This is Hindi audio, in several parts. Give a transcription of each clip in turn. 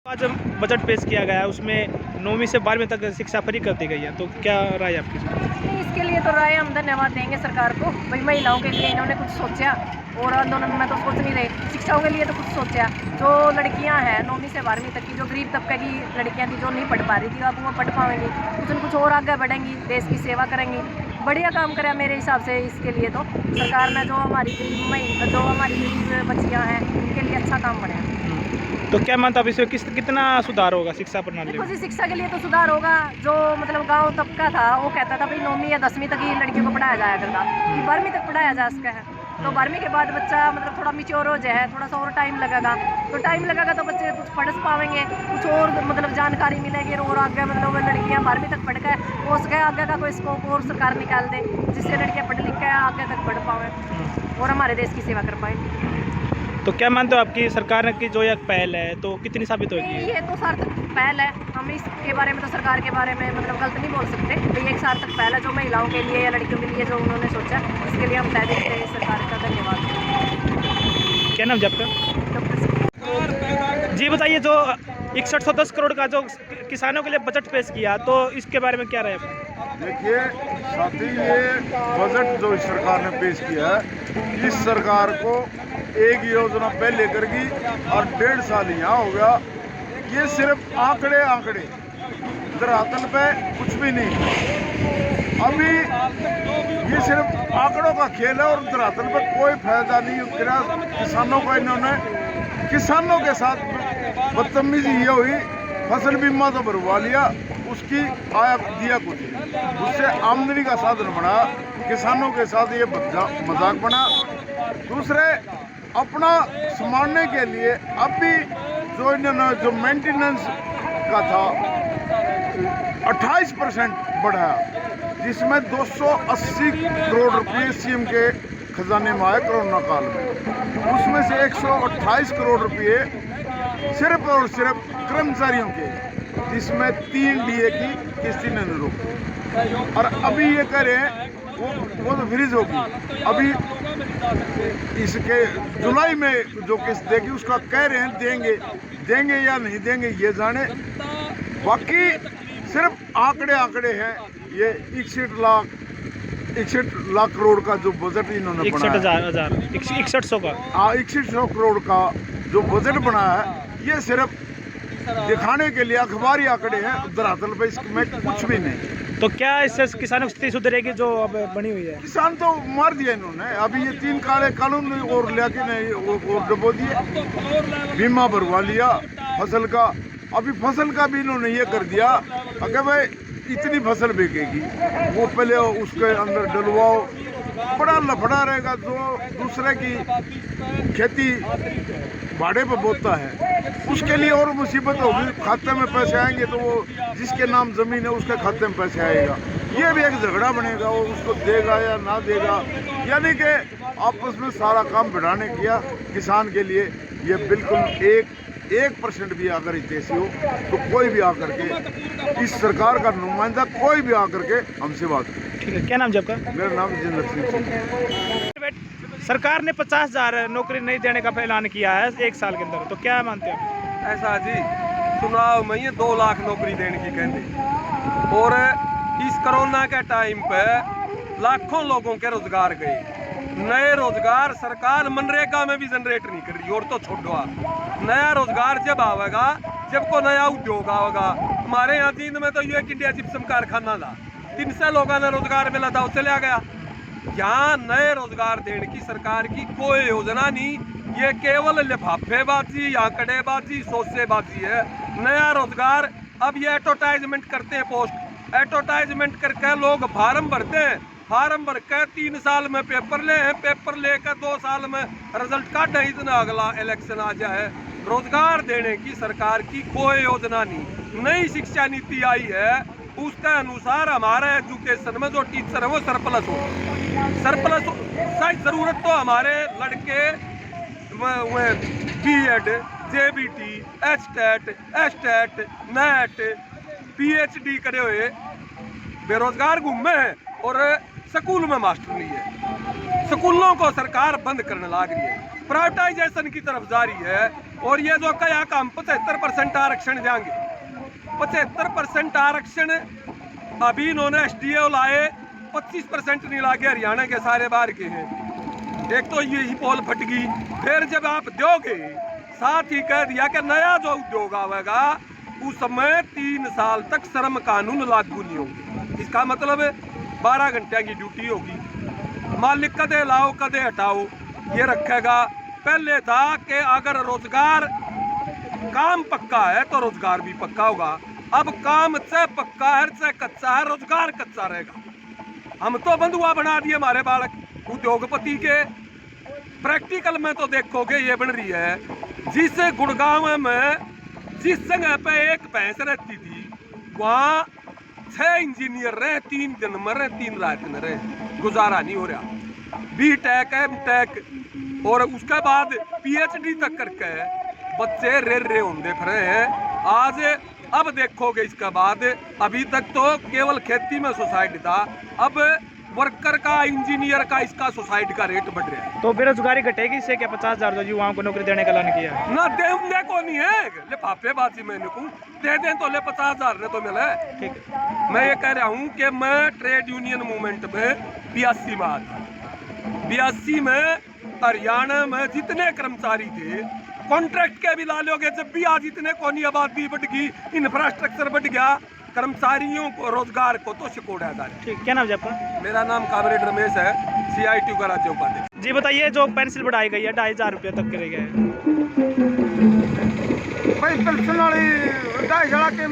आज बजट पेश किया गया है, उसमें 9वीं से 12वीं तक शिक्षा फ्री कर दी गई है, तो क्या राय आपकी? इसके लिए तो राय हम धन्यवाद देंगे सरकार को। भाई महिलाओं के लिए इन्होंने कुछ सोचा, और आंदोलन में तो सोच नहीं रहे। शिक्षाओं के लिए तो कुछ सोचा। जो लड़कियां हैं 9वीं से 12वीं तक की, जो गरीब तबके की लड़कियां थी, जो नहीं पढ़ पा रही थी, अब वो पढ़ पाएंगी, कुछ और आगे बढ़ेंगी, देश की सेवा करेंगी। बढ़िया काम करा मेरे हिसाब से। इसके लिए तो सरकार ने जो हमारी गरीब बच्चियाँ हैं उनके लिए अच्छा काम बढ़ाया। तो क्या मानता आप इसमें कितना सुधार होगा शिक्षा प्रणाली देखो में? जी, शिक्षा के लिए तो सुधार होगा। जो मतलब गांव तबका था वो कहता था भाई 9वीं या 10वीं तक ही लड़कियों को पढ़ाया जाया करता, कि 12वीं तक पढ़ाया जा सका है। तो 12वीं के बाद बच्चा मतलब थोड़ा मैच्योर हो जाए, थोड़ा सा और टाइम लगेगा, तो बच्चे कुछ पढ़ पाएंगे, कुछ और मतलब जानकारी मिलेगी, और आगे मतलब लड़कियां 12वीं तक पढ़ के हो सके आगे का कोई स्कोप और सरकार निकाल दे, जिससे लड़कियां पढ़ लिख के आगे तक बढ़ पाएँ और हमारे देश की सेवा कर पाएँ। तो क्या मानते हो आपकी सरकार की जो एक पहल है तो कितनी साबित होगी? ये तो सार्थक पहल है। हम इसके बारे में तो सरकार के बारे में मतलब गलत नहीं बोल सकते। तो ये एक सार्थक पहल है जो महिलाओं के लिए या लड़कियों के लिए जो उन्होंने सोचा, इसके लिए हम तय दिल से सरकार का धन्यवाद। क्या नाम जी आपका? डॉक्टर जी बताइए, जो 6110 करोड़ का जो किसानों के लिए बजट पेश किया, तो इसके बारे में क्या राय आपकी? देखिए साथी, ये बजट जो इस सरकार ने पेश किया है, इस सरकार को एक योजना पहले करेगी और 1.5 साल यहाँ हो गया। ये सिर्फ आंकड़े धरातल पे कुछ भी नहीं। अभी ये सिर्फ आंकड़ों का खेल है और धरातल पे कोई फायदा नहीं उतरा। किसानों को इन्होंने किसानों के साथ बदतमीजी ये हुई। फसल बीमा तो भरवा लिया, उसकी आया दिया कुछ, उससे आमदनी का साधन बना, किसानों के साथ ये मजाक बना। दूसरे अपना संभालने के लिए अब भी जो इन्होंने जो मेंटेनेंस का था 28% बढ़ाया, जिसमें 280 करोड़ रुपये सीएम के खजाने में आए कोरोना काल में। उसमें से 128 करोड़ रुपये सिर्फ और सिर्फ कर्मचारियों के, जिसमें 3 डीए की किस्त इन्होंने रोकी। और अभी ये कह रहे हैं वो तो फ्रीज होगी। अभी इसके जुलाई में जो किस्त देगी उसका कह रहे हैं देंगे या नहीं देंगे ये जाने। बाकी सिर्फ आंकड़े हैं। ये 61 लाख करोड़ का जो बजट इन्होंने बनाया, 6100 का, 6100 करोड़ का जो बजट बनाया है, ये सिर्फ दिखाने के लिए अखबारी आंकड़े हैं, धरातल पे इसमें कुछ भी नहीं। तो क्या इससे किसानों की स्थिति सुधरेगी जो अब बनी हुई है? किसान तो मार दिया इन्होंने। अभी ये 3 काले कानून और लेके नहीं और डबो दिए, बीमा भरवा लिया फसल का। अभी फसल का भी इन्होंने ये कर दिया, अगर भाई इतनी फसल बिकेगी, वो पहले उसके अंदर डलवाओ, बड़ा लफड़ा रहेगा। जो दूसरे की खेती भाड़े पर बोता है उसके लिए और मुसीबत होगी। खाते में पैसे आएंगे तो वो जिसके नाम जमीन है उसके खाते में पैसे आएगा, ये भी एक झगड़ा बनेगा, वो उसको देगा या ना देगा। यानी कि आपस में सारा काम बढ़ाने किया किसान के लिए। ये बिल्कुल 1% भी अगर हितैषी हो तो कोई भी आकर के, इस सरकार का नुमाइंदा कोई भी आकर के हमसे बात करे। ठीक है, क्या नाम जी आपका? मेरा नाम जिंदर सिंह। सरकार ने 50,000 नौकरी नहीं देने का ऐलान किया है 1 साल के अंदर, तो क्या मानते हो? ऐसा जी चुनाव में ये 2 लाख नौकरी देने की कहते, और इस कोरोना के टाइम पे लाखों लोगों के रोजगार गए। नए रोजगार सरकार मनरेगा में भी जनरेट नहीं कर रही, और तो छोड़ो, नया रोजगार जब आवेगा जब को नया उद्योग आवेगा। हमारे यहाँ जींद में तो एक इंडिया जिप्सम कारखाना था, 300 लोगों ने रोजगार मिला था, वो चला गया। यहाँ नए रोजगार देने की सरकार की कोई योजना नहीं। ये केवल लिफाफेबाजी, आंकड़ेबाजी, सोचेबाजी है। नया रोजगार, अब ये एडवर्टाइजमेंट करते हैं, पोस्ट एडवर्टाइजमेंट करके लोग फार्म भरते हैं, फार्म भर के 3 साल में पेपर ले हैं, पेपर लेकर 2 साल में रिजल्ट काट है, इतना अगला इलेक्शन आ जाए। रोजगार देने की सरकार की कोई योजना नहीं। नई शिक्षा नीति आई है, उसके अनुसार हमारे एजुकेशन में जो टीचर है वो सरप्लस हो। शायद जरूरत तो हमारे लड़के बीएड, जेबीटी, एस्टेट, नेट, पीएचडी करे हुए बेरोजगार घूमे हैं, और स्कूल में मास्टर नहीं है। स्कूलों को सरकार बंद करने लग रही है, प्राइवेटाइजेशन की तरफ जा रही है। और ये जो कहा कि हम 75% आरक्षण देंगे, 75% आरक्षण अभी इन्होंने SDO लाए, 25% नहीं लाके हरियाणा के सारे बाहर के हैं। एक तो यही पोल फट गई। फिर जब आप दोगे, साथ ही कह दिया कि नया जो उद्योग आवेगा उस समय 3 साल तक श्रम कानून लागू नहीं होंगे। इसका मतलब 12 घंटे की ड्यूटी होगी, मालिक कदे लाओ कदे हटाओ ये रखेगा। पहले था कि अगर रोजगार काम पक्का है तो रोजगार भी पक्का होगा। अब काम से पक्का है से कच्चा है, रोजगार कच्चा रहेगा। हम तो बंधुआ बना दिए हमारे बालक उद्योगपति के। प्रैक्टिकल में तो देखोगे ये बन रही है। जिस गुड़गांव में जिस जगह पे एक भैंस रहती थी वहाँ 6 इंजीनियर रहे, 3 दिन में रहे, 3 रात में रहे, गुजारा नहीं हो रहा। BTech MTech और उसके बाद PhD तक करके बच्चे रे होंगे फिर हैं। आज अब देखोगे इसके बाद, अभी तक तो केवल खेती में सुसाइड था, अब वर्कर का, इंजीनियर का, इसका सुसाइड का रेट बढ़ रहा है। तो बेरोजगारी घटेगी इससे क्या? 50,000 जो युवाओं को नौकरी देने का ऐलान किया है। ना दे को नहीं है, ले फाफेबाजी मैंने को दे दें तो ले 50,000 ने तो मिले। ठीक है। मैं ये कह रहा हूँ कि मैं ट्रेड यूनियन मूवमेंट में 82 में आता, 82 में हरियाणा में जितने कर्मचारी थे कॉन्ट्रैक्ट के भी ला लोगे, जब भी आज इतने कोनी आबादी बढ़ गई, इंफ्रास्ट्रक्चर बढ़ गया, कर्मचारियों को रोजगार को तो सिकोड़ा जा रहा है। ठीक, क्या नाम है आपका? मेरा नाम कामरेड रमेश है, CITU का राज्य उपाध्यक्ष। जी बताइए, जो पेंसिल बढ़ाई गई है 2,500 रुपये तक करे गए हैं। भाई पेंशन वाली 2,500 के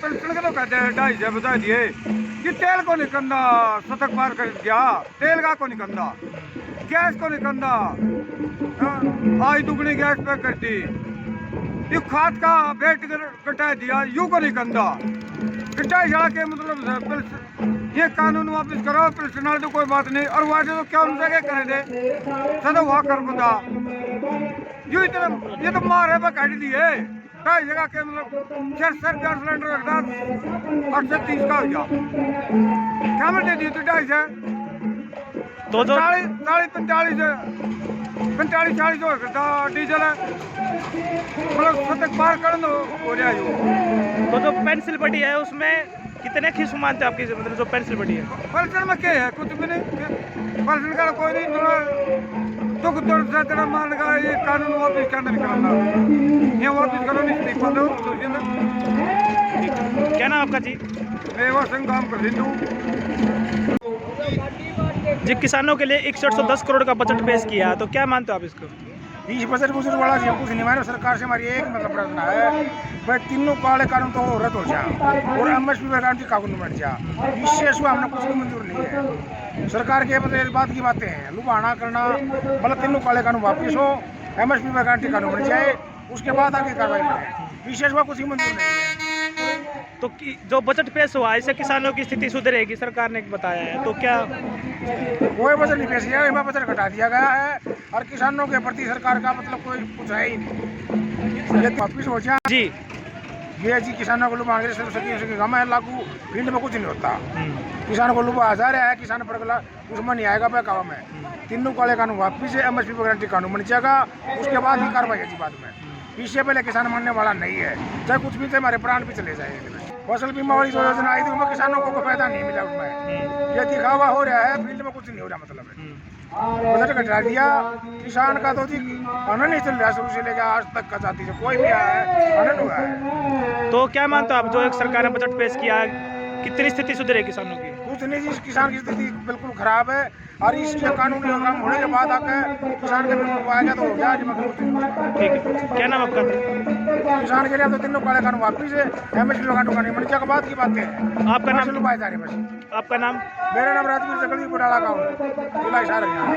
पेंशन के तो कहते हैं 2,500 बता दिए कि तेल को नहीं कंदा शतक पार कर गया, तेल का को नहीं कंदा, गैस को नहीं कंदा, आज दुगनी गैस पे कर दी, ये खाद का वेट कटा दिया, यू को नहीं कंदा। 2,500 के मतलब ये कानून वापस करो, पेंशन वाले तो कोई बात नहीं, और वहाँ तो क्या उनसे क्या करे दे सदा वहाँ कर बता यू इतना ये तो मार है पर काट दिए। 2,500 के मतलब 6 सिलेंडर रखता 8 से 30 का हो गया, क्या मैं दे दी तो 2,500 तो जो 45 हो करता डीजल है, मतलब शतक पार कर दो हो रहा है। तो जो पेंसिल बढ़ी है उसमें कितने खीस मानते हैं आपकी, मतलब जो पेंसिल बढ़ी है? पेंशन में क्या है? कुछ भी नहीं, पेंशन का कोई नहीं, थोड़ा दुख दर्द से तेरा मान का ये कानून वापस करना नहीं करना, ये वापस करो नहीं इस्तीफा दो। क्या नाम आपका जी? मेवा सिंह गांव का सिंधु जी, किसानों के लिए 6110 करोड़ का बजट पेश किया, तो क्या मानते हो आप इसको? इस बजट कुछ बड़ा जी कुछ नहीं मानो। सरकार से हमारी एक मतलब प्रश्न है, भाई तीनों काले कानून तो रद्द हो जाए और MSP पर गारंटी कानून बन जाए, इससे हुआ हमने कुछ भी मंजूर नहीं है। सरकार के मतलब इस बात की बातें हैं, लुभाना करना, मतलब तीनों काले कानून वापिस हो, MSP पर गारंटी कानून बन जाए, उसके बाद आगे कार्रवाई करें, विशेष हुआ कुछ ही मंजूर नहीं है। तो जो बजट पेश हुआ इससे किसानों की स्थिति सुधरेगी, सरकार ने बताया है, तो क्या? कोई बजट नहीं पेश किया, इसमें बजट घटा दिया गया है और किसानों के प्रति सरकार का मतलब कोई कुछ है ही नहीं। ये वापिस हो जाए जी, ये जी किसानों को लुभा के गम है लागू, फील्ड में कुछ नहीं होता। किसान को लुभा जा रहा है, किसान पर उसमें नहीं आएगा पैकावा में। तीनों काले कानून वापिस है, MSP पर गारंटी कानून बन जाएगा, उसके बाद ही कार्रवाई है बाद में। इससे पहले किसान मरने वाला नहीं है, चाहे कुछ भी थे, हमारे प्राण भी चले जाएंगे। फसल बीमा वाली जो योजना आई थी उसमें किसानों को फायदा नहीं मिला, उसमें ये दिखावा हो रहा है, फील्ड में कुछ नहीं हो रहा। मतलब है बजट घटा दिया, किसान का तो जी आनंद नहीं चल रहा, शुरू से लेकर आज तक का जाति से कोई भी आया है आनंद हुआ है। तो क्या मानते हो आप, जो एक सरकार ने बजट पेश किया, कितनी स्थिति सुधरेगी किसानों की? कुछ नहीं जी, किसान की स्थिति बिल्कुल खराब है और इसके कानूनी काम होने के बाद आकर किसान के बिल्कुल आएगा तो हो गया। ठीक है, क्या नाम आपका? किसान के लिए तो तीनों काले कानून वापिस है, MSP का कानून बन जाएगा, बाद की बातें हैं। आपका नाम? लुभाए जा रहे बस। आपका नाम? मेरा नाम राजवीर जगड़ी बुराला गाँव, जिला हिसार हरियाणा।